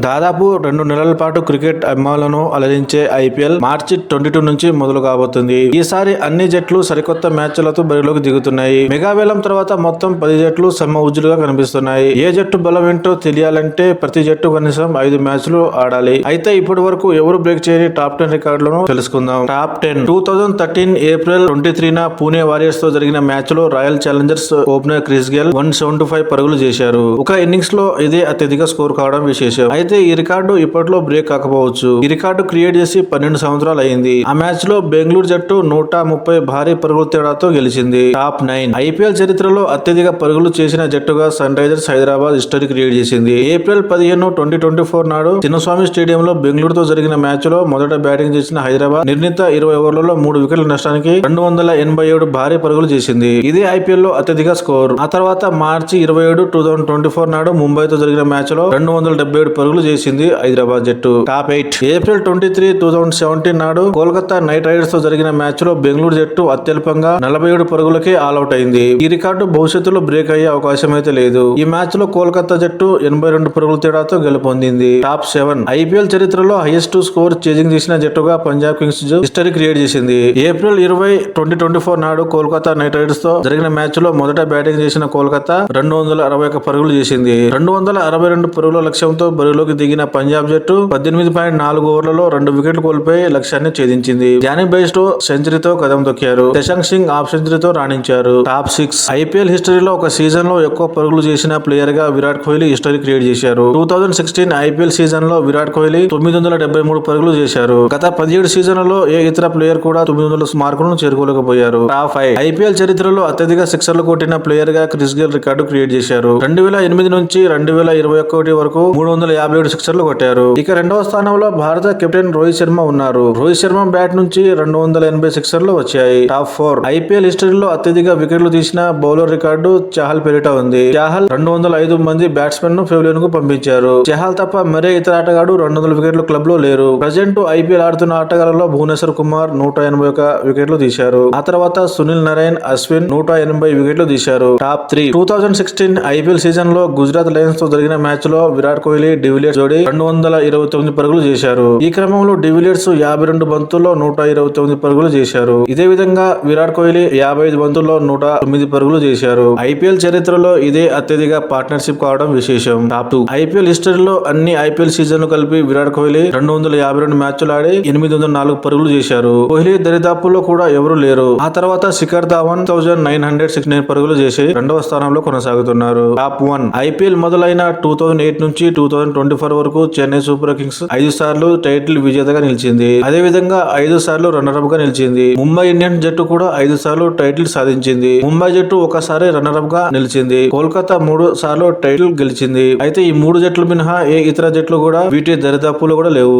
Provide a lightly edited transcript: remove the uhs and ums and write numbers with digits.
దాదాపు 2 నెలల పాటు క్రికెట్ అభిమానులను అలరించే ఐపీఎల్ మార్చి 22 నుంచి మొదలు కాబోతుంది. ఈసారి అన్ని జట్లు సరికొత్త మ్యాచ్లతో బరిలోకి దిగుతున్నాయి. మెగా వేలం తర్వాత మొత్తం 10 జట్లు సమ ఉజ్జులుగా కనిపిస్తున్నాయి. ఏ జట్టు బలం ఏంటో తెలియాలంటే ప్రతి జట్టు కనీసం 5 మ్యాచ్లు ఆడాలి. అయితే ఇప్పటి వరకు ఎవరు బ్రేక్ చేయని టాప్ 10 రికార్డులను తెలుసుకుందాం. టాప్ 10 2013 ఏప్రిల్ 23న పూణే వారియర్స్ తో జరిగిన మ్యాచ్ లో royal Challengers opener Chris Gayle 175 పరుగులు చేశారు. ఒక ఇన్నింగ్స్ లో ఇదే అత్యధిక స్కోర్ కావడం విశేషం. అయితే ఈ రికార్డు ఇప్పట్లో బ్రేక్ కాకపోవచ్చు. ఈ రికార్డు క్రియేట్ చేసి 12 సంవత్సరాలు అయింది. ఆ మ్యాచ్ లో బెంగళూరు జట్టు 130 భారీ పరుగుల తేడాతో గెలిచింది. టాప్ 9 ఐపీఎల్ చరిత్రలో అత్యధిక పరుగులు చేసిన జట్టుగా Sunrisers Hyderabad history create చేసింది. ఏప్రిల్ 15, 2024 నాడు చిన్నస్వామి స్టేడియంలో బెంగళూరుతో జరిగిన మ్యాచ్ లో మొదట బ్యాటింగ్ చేసిన హైదరాబాద్ నిర్ణీత 20 ఓవర్లలో 3 వికెట్ల నష్టానికి 287 భారీ పరుగులు చేసింది. ఇది ఐపీఎల్ లో అత్యధిక స్కోర్. ఆ తర్వాత మార్చి 27, 2024 నాడు ముంబైతో జరిగిన మ్యాచ్ లో 277 పరుగులు చేసింది హైదరాబాద్ జట్టు. టాప్ 8 ఏప్రిల్ 23, 2017 నాడు కోల్కతా నైట్ రైడర్స్ తో జరిగిన మ్యాచ్ లో బెంగళూరు జట్టు అత్యల్పంగా 47 పరుగులకే ఆల్అౌట్ అయింది. ఈ రికార్డు భవిష్యత్తులో బ్రేక్ అయ్యే అవకాశం అయితే లేదు. ఈ మ్యాచ్ లో కోల్కతా జట్టు 82 పరుగుల తేడాతో గెలుపొందింది. టాప్ 7 ఐపీఎల్ చరిత్రలో హైయెస్ట్ స్కోర్ చేజింగ్ చేసిన జట్టుగా పంజాబ్ కింగ్స్ హిస్టరీ క్రియేట్ చేసింది. ఏప్రిల్ 20, 2024 నాడు కోల్కతా నైట్ రైడర్స్ తో జరిగిన మ్యాచ్ లో మొదట బ్యాటింగ్ చేసిన కోల్కతా 261 పరుగులు చేసింది. 262 పరుగుల లక్ష్యంతో బరిలోకి దిగిన పంజాబ్ జట్టు 18.4 ఓవర్లలో 2 వికెట్లు కోల్పోయి లక్ష్యాన్ని ఛేదించింది. జానీ బెయిర్స్టో సెంచరీతో కదం తొక్కారు. శశాంక్ సింగ్ హాఫ్ సెంచరీతో రాణించారు. టాప్ 6 ఐపీఎల్ హిస్టరీలో ఒక సీజన్ లో ఎక్కువ పరుగులు చేసిన ప్లేయర్ గా విరాట్ కోహ్లీ హిస్టరీ క్రియేట్ చేశారు. 2016 ఐపీఎల్ సీజన్ లో విరాట్ కోహ్లీ 973 పరుగులు చేశారు. గత 17 సీజన్లలో ఏ ఇతర ప్లేయర్ కూడా 900 మార్కులను చేరుకోలేకపోయారు. టాప్ 5 ఐపీఎల్ చరిత్రలో అత్యధిక సిక్సర్లు కొట్టిన ప్లేయర్ గా క్రిస్ గేల్ రికార్డు క్రియేట్ చేశారు. 2008 నుంచి 2021 వరకు 357 సిక్సర్లు కొట్టారు. ఇక రెండవ స్థానంలో భారత కెప్టెన్ రోహిత్ శర్మ ఉన్నారు. రోహిత్ శర్మ బ్యాట్ నుంచి 280 సిక్సర్లు వచ్చాయి. టాప్ 4 ఐపీఎల్ హిస్టరీలో అత్యధిక వికెట్లు తీసిన బౌలర్ రికార్డు చాహల్ పేరిట ఉంది. చాహల్ 205 మంది బ్యాట్స్మెన్ ను పెవిలియన్ కు పంపించారు. చాహల్ తప్ప మరే ఇతర ఆటగాడు 200 వికెట్లు క్లబ్ లో లేరు. ప్రజెంట్ ఐపీఎల్ ఆడుతున్న ఆటగాళ్లలో భువనేశ్వర్ కుమార్ 181 వికెట్లు తీశారు. ఆ తర్వాత సునీల్ నారాయణ్, అశ్విన్ 180 వికెట్లు తీశారు. టాప్ 3 2016 ఐపీఎల్ సీజన్ లో గుజరాత్ లయన్స్ తో జరిగిన మ్యాచ్ లో విరాట్ కోహ్లీ, డివిలియర్స్ జోడీ 229 పరుగులు చేశారు. ఈ క్రమంలో డివిలియర్స్ 52 బంతుల్లో 129 పరుగులు చేశారు. ఇదే విధంగా విరాట్ కోహ్లీ 55 బంతుల్లో 109 పరుగులు చేశారు. ఐపీఎల్ చరిత్రలో ఇదే అత్యధిక పార్ట్నర్షిప్ కావడం విశేషం. టాప్ 2 ఐపీఎల్ హిస్టరీలో అన్ని ఐపీఎల్ సీజన్లు కలిపి విరాట్ కోహ్లీ 252 మ్యాచ్లు ఆడి 804 పరుగులు చేశారు. కోహ్లీ దరిదాపుల్లో కూడా ఎవరు లేరు. ఆ తర్వాత శిఖర్ ధావన్ 1969 పరుగులు చేసి 2వ స్థానంలో కొనసాగుతున్నారు. టాప్ 1 ఐపీఎల్ మొదలైన 2008 నుంచి 2024 వరకు చెన్నై సూపర్ కింగ్స్ 5 సార్లు టైటిల్ విజేతగా నిలిచింది. అదే విధంగా 5 సార్లు రన్నర్ అప్ గా నిలిచింది. ముంబై ఇండియన్స్ జట్టు కూడా 5 సార్లు టైటిల్ సాధించింది. ముంబై జట్టు ఒకసారి రన్నర్ అప్ గా నిలిచింది. కోల్కతా 3 సార్లు టైటిల్ గెలిచింది. అయితే ఈ 3 జట్లు మినహా ఏ ఇతర జట్లు కూడా వీటి దరిదాపులు కూడా లేవు.